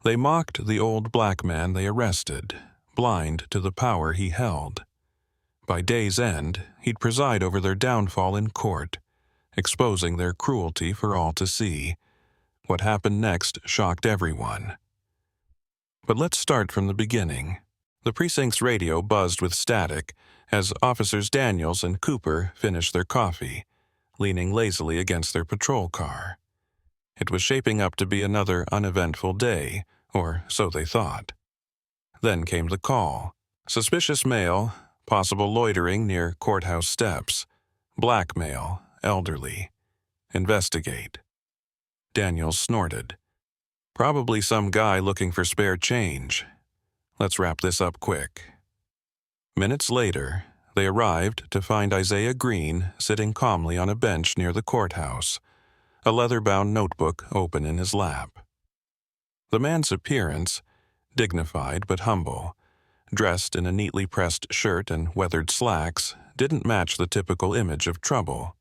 They mocked the old black man they arrested, blind to the power he held. By day's end, he'd preside over their downfall in court, exposing their cruelty for all to see. What happened next shocked everyone. But let's start from the beginning. The precinct's radio buzzed with static as Officers Daniels and Cooper finished their coffee, leaning lazily against their patrol car. It was shaping up to be another uneventful day, or so they thought. Then came the call. Suspicious male, possible loitering near courthouse steps. Black male, elderly. Investigate. Daniels snorted. Probably some guy looking for spare change. Let's wrap this up quick. Minutes later, they arrived to find Isaiah Green sitting calmly on a bench near the courthouse, a leather-bound notebook open in his lap. The man's appearance, dignified but humble, dressed in a neatly pressed shirt and weathered slacks, didn't match the typical image of trouble.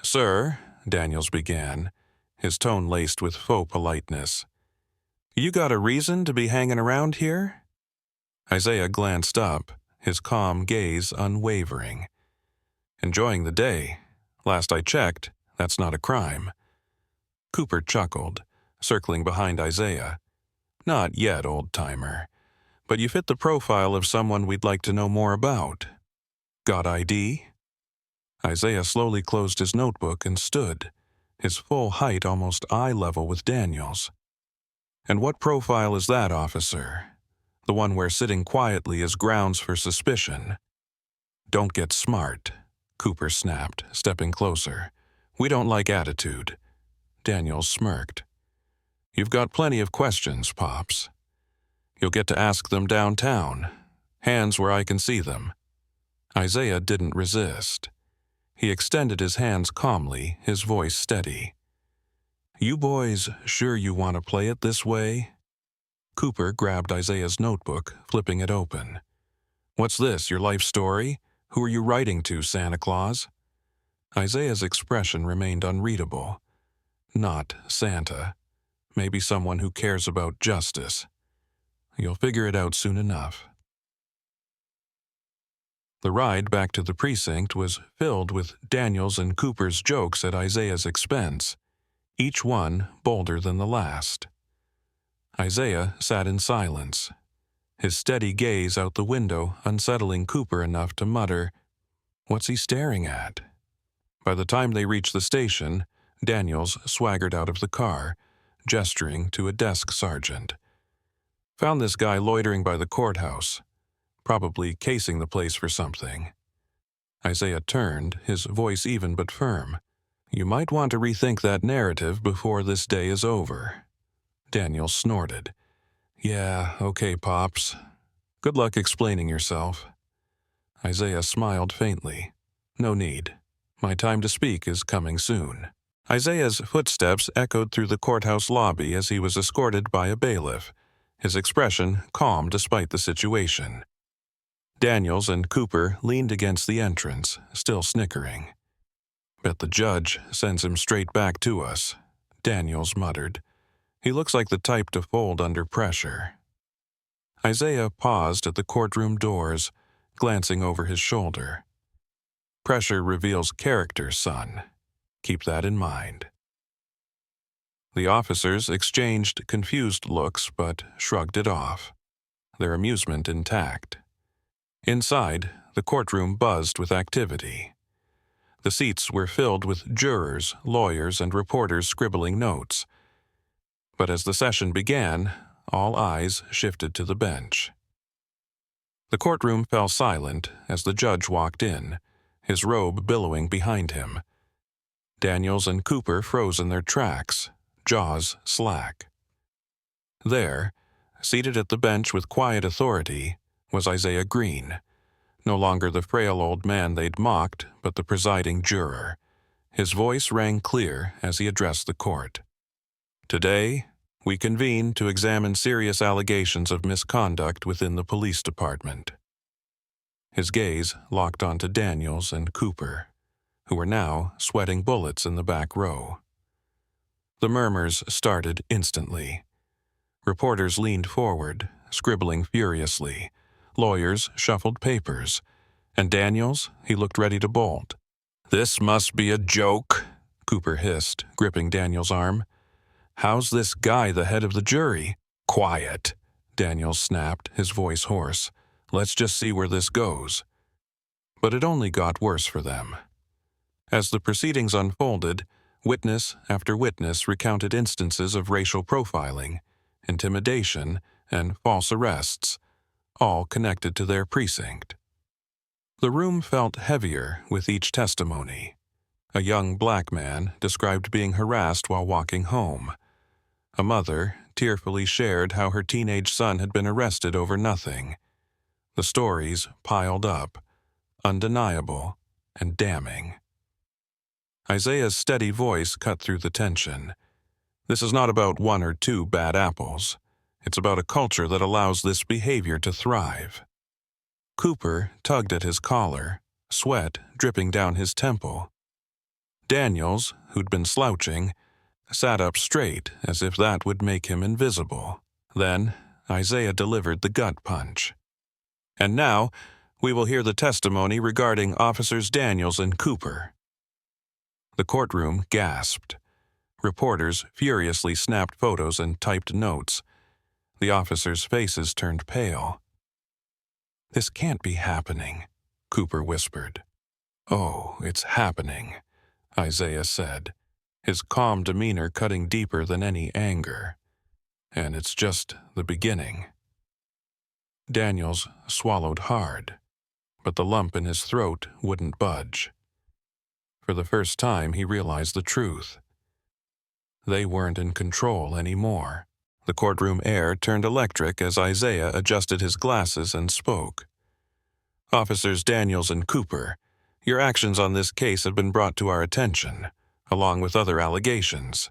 "Sir," Daniels began, his tone laced with faux politeness, "you got a reason to be hanging around here?" Isaiah glanced up, his calm gaze unwavering. "Enjoying the day. Last I checked, that's not a crime." Cooper chuckled, circling behind Isaiah. "Not yet, old-timer. But you fit the profile of someone we'd like to know more about. Got ID?" Isaiah slowly closed his notebook and stood, his full height almost eye-level with Daniels. "And what profile is that, officer? The one where sitting quietly is grounds for suspicion." "Don't get smart," Cooper snapped, stepping closer. "We don't like attitude." Daniels smirked. "You've got plenty of questions, Pops. You'll get to ask them downtown. Hands where I can see them." Isaiah didn't resist. He extended his hands calmly, his voice steady. "You boys sure you want to play it this way?" Cooper grabbed Isaiah's notebook, flipping it open. "What's this, your life story? Who are you writing to, Santa Claus?" Isaiah's expression remained unreadable. Not Santa. Maybe someone who cares about justice. You'll figure it out soon enough. The ride back to the precinct was filled with Daniels and Cooper's jokes at Isaiah's expense, each one bolder than the last. Isaiah sat in silence, his steady gaze out the window unsettling Cooper enough to mutter, "What's he staring at?" By the time they reached the station, Daniels swaggered out of the car, gesturing to a desk sergeant. "Found this guy loitering by the courthouse, probably casing the place for something." Isaiah turned, his voice even but firm. "You might want to rethink that narrative before this day is over." Daniels snorted. "Yeah, okay, Pops. Good luck explaining yourself." Isaiah smiled faintly. "No need. My time to speak is coming soon." Isaiah's footsteps echoed through the courthouse lobby as he was escorted by a bailiff, his expression calm despite the situation. Daniels and Cooper leaned against the entrance, still snickering. "Bet the judge sends him straight back to us," Daniels muttered. "He looks like the type to fold under pressure." Isaiah paused at the courtroom doors, glancing over his shoulder. "Pressure reveals character, son. Keep that in mind." The officers exchanged confused looks but shrugged it off, their amusement intact. Inside, the courtroom buzzed with activity. The seats were filled with jurors, lawyers, and reporters scribbling notes. But as the session began, all eyes shifted to the bench. The courtroom fell silent as the judge walked in, his robe billowing behind him. Daniels and Cooper froze in their tracks, jaws slack. There, seated at the bench with quiet authority, was Isaiah Green, no longer the frail old man they'd mocked, but the presiding juror. His voice rang clear as he addressed the court. "Today, we convene to examine serious allegations of misconduct within the police department." His gaze locked onto Daniels and Cooper, who were now sweating bullets in the back row. The murmurs started instantly. Reporters leaned forward, scribbling furiously. Lawyers shuffled papers. And Daniels, he looked ready to bolt. "This must be a joke," Cooper hissed, gripping Daniels' arm. "How's this guy the head of the jury?" "Quiet," Daniels snapped, his voice hoarse. "Let's just see where this goes." But it only got worse for them. As the proceedings unfolded, witness after witness recounted instances of racial profiling, intimidation, and false arrests, all connected to their precinct. The room felt heavier with each testimony. A young black man described being harassed while walking home. A mother tearfully shared how her teenage son had been arrested over nothing. The stories piled up, undeniable and damning. Isaiah's steady voice cut through the tension. This is not about one or two bad apples. It's about a culture that allows this behavior to thrive. Cooper tugged at his collar, sweat dripping down his temple. Daniels, who'd been slouching, sat up straight as if that would make him invisible. Then Isaiah delivered the gut punch. "And now, we will hear the testimony regarding Officers Daniels and Cooper." The courtroom gasped. Reporters furiously snapped photos and typed notes. The officers' faces turned pale. "This can't be happening," Cooper whispered. "Oh, it's happening," Isaiah said, his calm demeanor cutting deeper than any anger. "And it's just the beginning." Daniels swallowed hard, but the lump in his throat wouldn't budge. For the first time, he realized the truth. They weren't in control anymore. The courtroom air turned electric as Isaiah adjusted his glasses and spoke. "Officers Daniels and Cooper, your actions on this case have been brought to our attention, along with other allegations.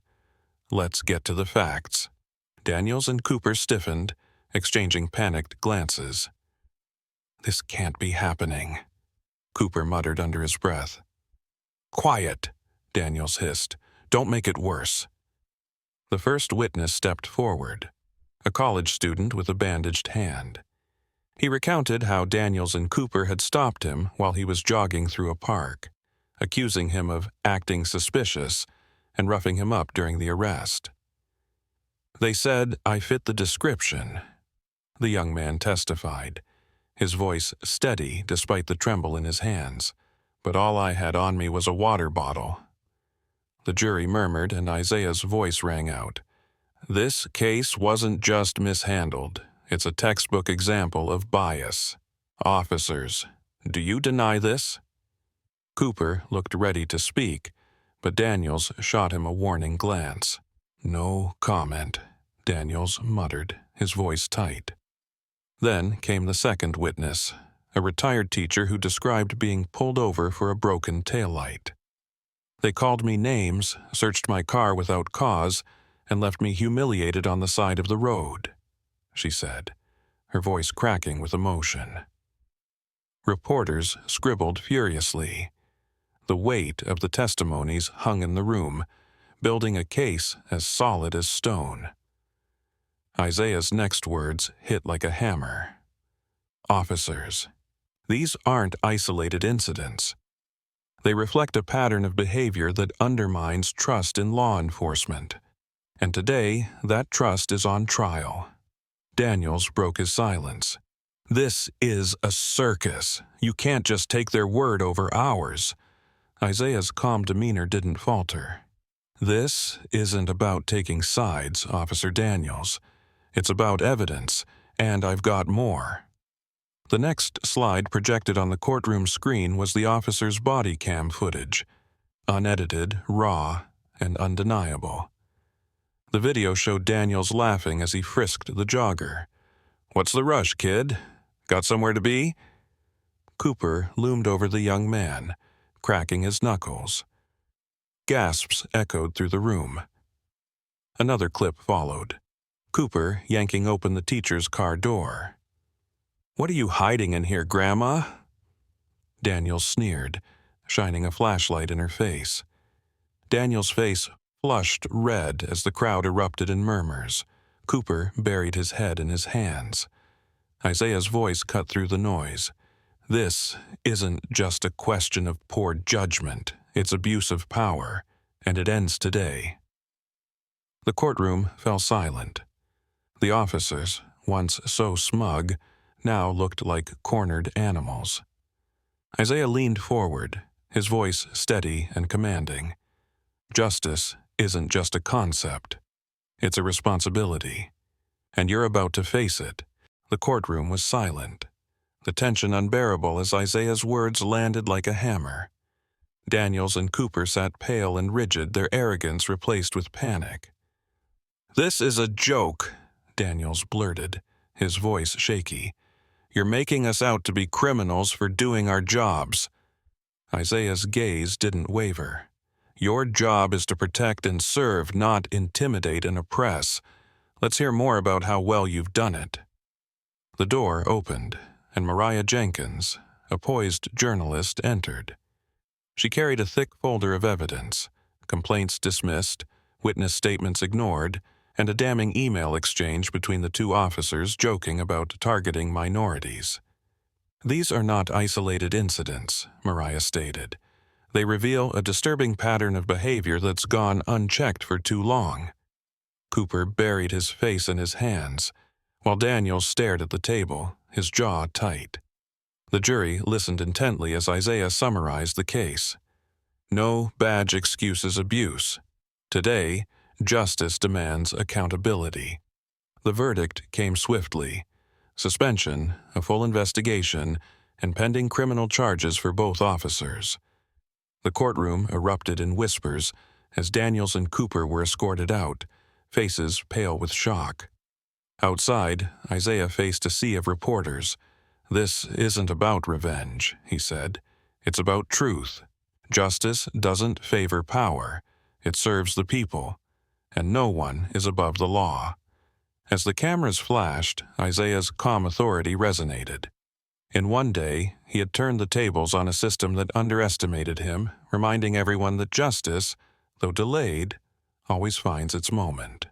Let's get to the facts." Daniels and Cooper stiffened, exchanging panicked glances. "This can't be happening," Cooper muttered under his breath. "Quiet," Daniels hissed. "Don't make it worse." The first witness stepped forward, a college student with a bandaged hand. He recounted how Daniels and Cooper had stopped him while he was jogging through a park, accusing him of acting suspicious and roughing him up during the arrest. "They said I fit the description," the young man testified, his voice steady despite the tremble in his hands. "But all I had on me was a water bottle." The jury murmured, and Isaiah's voice rang out. "This case wasn't just mishandled. It's a textbook example of bias. Officers, do you deny this?" Cooper looked ready to speak, but Daniels shot him a warning glance. "No comment," Daniels muttered, his voice tight. Then came the second witness, a retired teacher who described being pulled over for a broken taillight. "They called me names, searched my car without cause, and left me humiliated on the side of the road," she said, her voice cracking with emotion. Reporters scribbled furiously. The weight of the testimonies hung in the room, building a case as solid as stone. Isaiah's next words hit like a hammer. "Officers, these aren't isolated incidents. They reflect a pattern of behavior that undermines trust in law enforcement. And today, that trust is on trial." Daniels broke his silence. "This is a circus. You can't just take their word over ours." Isaiah's calm demeanor didn't falter. "This isn't about taking sides, Officer Daniels. It's about evidence, and I've got more." The next slide projected on the courtroom screen was the officer's body cam footage, unedited, raw, and undeniable. The video showed Daniels laughing as he frisked the jogger. "What's the rush, kid? Got somewhere to be?" Cooper loomed over the young man, cracking his knuckles. Gasps echoed through the room. Another clip followed, Cooper yanking open the teacher's car door. "What are you hiding in here, Grandma?" Daniels sneered, shining a flashlight in her face. Daniels' face flushed red as the crowd erupted in murmurs. Cooper buried his head in his hands. Isaiah's voice cut through the noise. This isn't just a question of poor judgment, it's abuse of power, and it ends today. The courtroom fell silent. The officers, once so smug, now looked like cornered animals. Isaiah leaned forward, his voice steady and commanding. Justice isn't just a concept. It's a responsibility. And you're about to face it. The courtroom was silent, the tension unbearable as Isaiah's words landed like a hammer. Daniels and Cooper sat pale and rigid, their arrogance replaced with panic. "This is a joke," Daniels blurted, his voice shaky. "You're making us out to be criminals for doing our jobs." Isaiah's gaze didn't waver. "Your job is to protect and serve, not intimidate and oppress. Let's hear more about how well you've done it." The door opened, and Mariah Jenkins, a poised journalist, entered. She carried a thick folder of evidence, complaints dismissed, witness statements ignored, and a damning email exchange between the two officers joking about targeting minorities. "These are not isolated incidents," Mariah stated. "They reveal a disturbing pattern of behavior that's gone unchecked for too long." Cooper buried his face in his hands, while Daniels stared at the table, his jaw tight. The jury listened intently as Isaiah summarized the case. No badge excuses abuse. Today, justice demands accountability. The verdict came swiftly. Suspension, a full investigation, and pending criminal charges for both officers. The courtroom erupted in whispers as Daniels and Cooper were escorted out, faces pale with shock. Outside, Isaiah faced a sea of reporters. "This isn't about revenge," he said. "It's about truth. Justice doesn't favor power. It serves the people. And no one is above the law." As the cameras flashed, Isaiah's calm authority resonated. In one day, he had turned the tables on a system that underestimated him, reminding everyone that justice, though delayed, always finds its moment.